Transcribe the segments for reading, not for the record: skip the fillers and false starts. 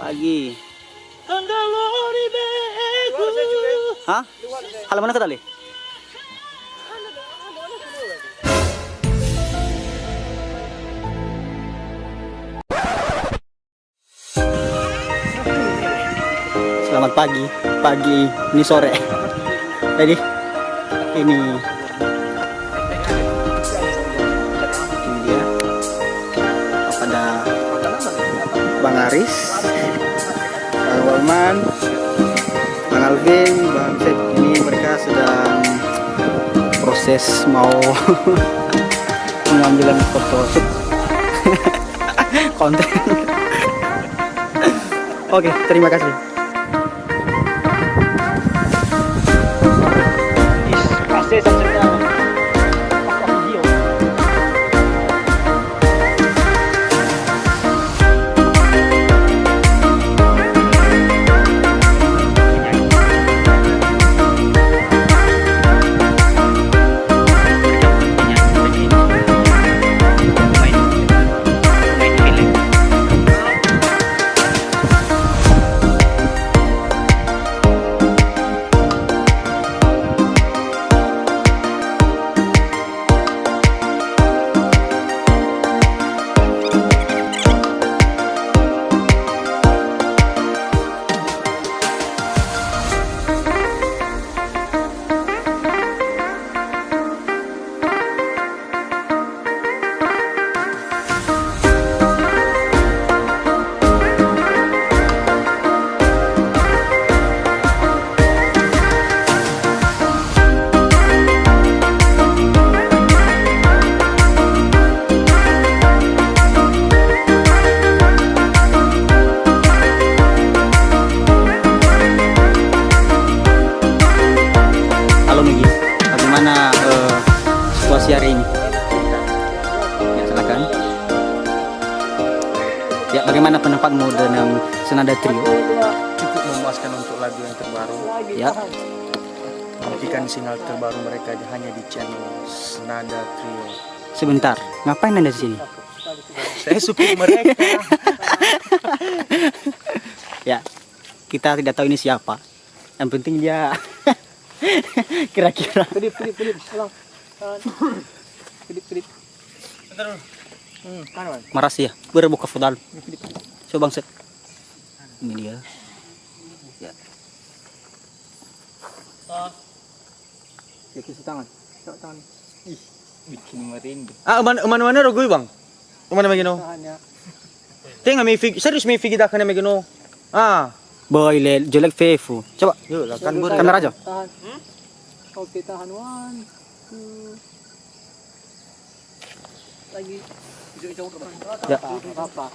Pagi. Hah? Halaman mana tadi? Selamat pagi. Pagi ini sore. Jadi ini dia pada Bang Aris, Bang Walman, Bang Alvin, Bang Seth. Ini mereka sedang proses mau pengambilan foto shoot konten. Oke, terima kasih. Situasi hari ini ya, silakan ya, bagaimana pendapatmu dengan Senada Trio? Cukup memuaskan untuk lagu yang terbaru Ya, nantikan single terbaru mereka hanya di channel Senada Trio. sebentar, ngapain Anda di sini? Saya support mereka. Ya, kita tidak tahu ini siapa, yang penting dia kira-kira maras ya, berbuka fudal. Coba Bang Set. Ini dia. Ya. Ya, kisi tangan. Coba tangan. Ih, bikin merinding. Mana rogoy bang? Mana magino? Tengah may fig, serius may fig kita kana magino. Boy, jelek fefu. Coba Yo, kan kamera aja. Tahan. Oke, tahan. 1, 2. Lagi. Jauh ke depan. Ya. Apa?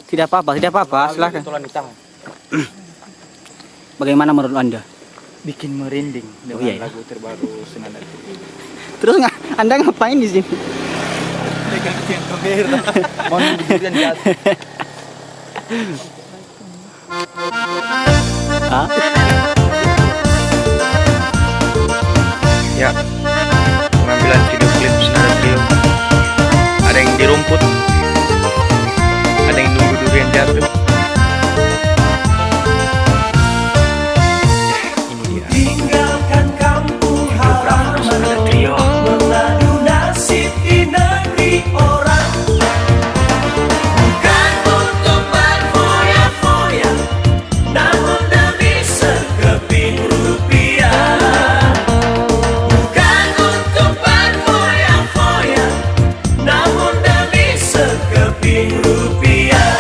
Tidak apa-apa, silakan. Tulan di tangan. Bagaimana menurut Anda? Bikin merinding dengan iya, ya. lagu terbaru Senada Trio. Terus Anda ngapain di sini? Pegang kamera. Mau diberikan jatuh. Hah? Ya, pengambilan video klip Senada Trio. Ada yang di rumput, ada yang nunggu durian jatuh. Ini dia. Tinggalkan kampung halaman, Senada Trio. mengadu nasib di negeri orang. Bukan untuk berfoya-foya, namun demi sekeping rupiah. Bukan untuk berfoya-foya, namun demi sekeping rupiah.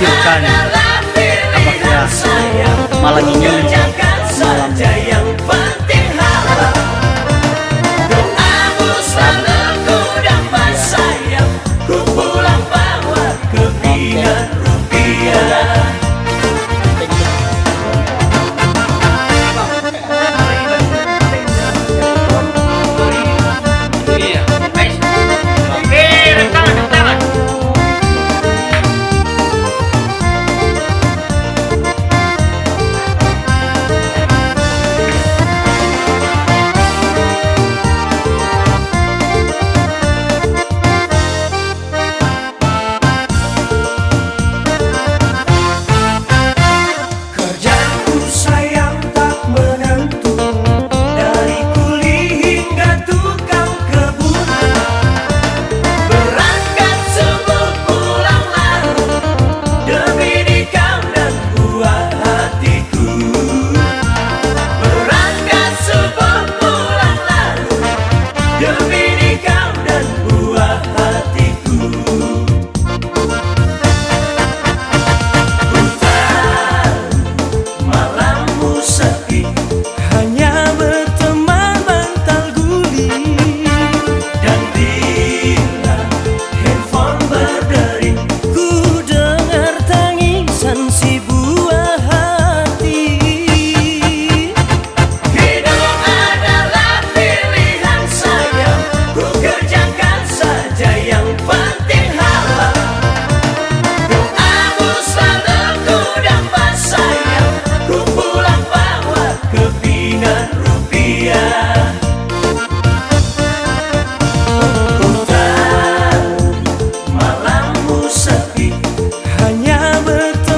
memikirkan apakah malam ini saja yang penting halal. Doamu selalu ku dapat sayang, ku pulang bawa kepingan rupiah. Kerjaku sayang tak menentu, dari kuli hingga tukang kebun. Berangkat subuh pulang larut, demi dikau dan buah hatiku. Berangkat subuh pulang larut, demi dikau dan buah hatiku. Malammu sepi, hanya berteman bantal guling. Dan bila handphone berdering, ku dengar tangisan si buah hati. Hidup adalah pilihan sayang, ku kerjakan saja yang penting halal. Doamu selalu ku dapat sayang, ku pulang bawa kepingan rupiah. Ku tahu malammu sepi, hanya berteman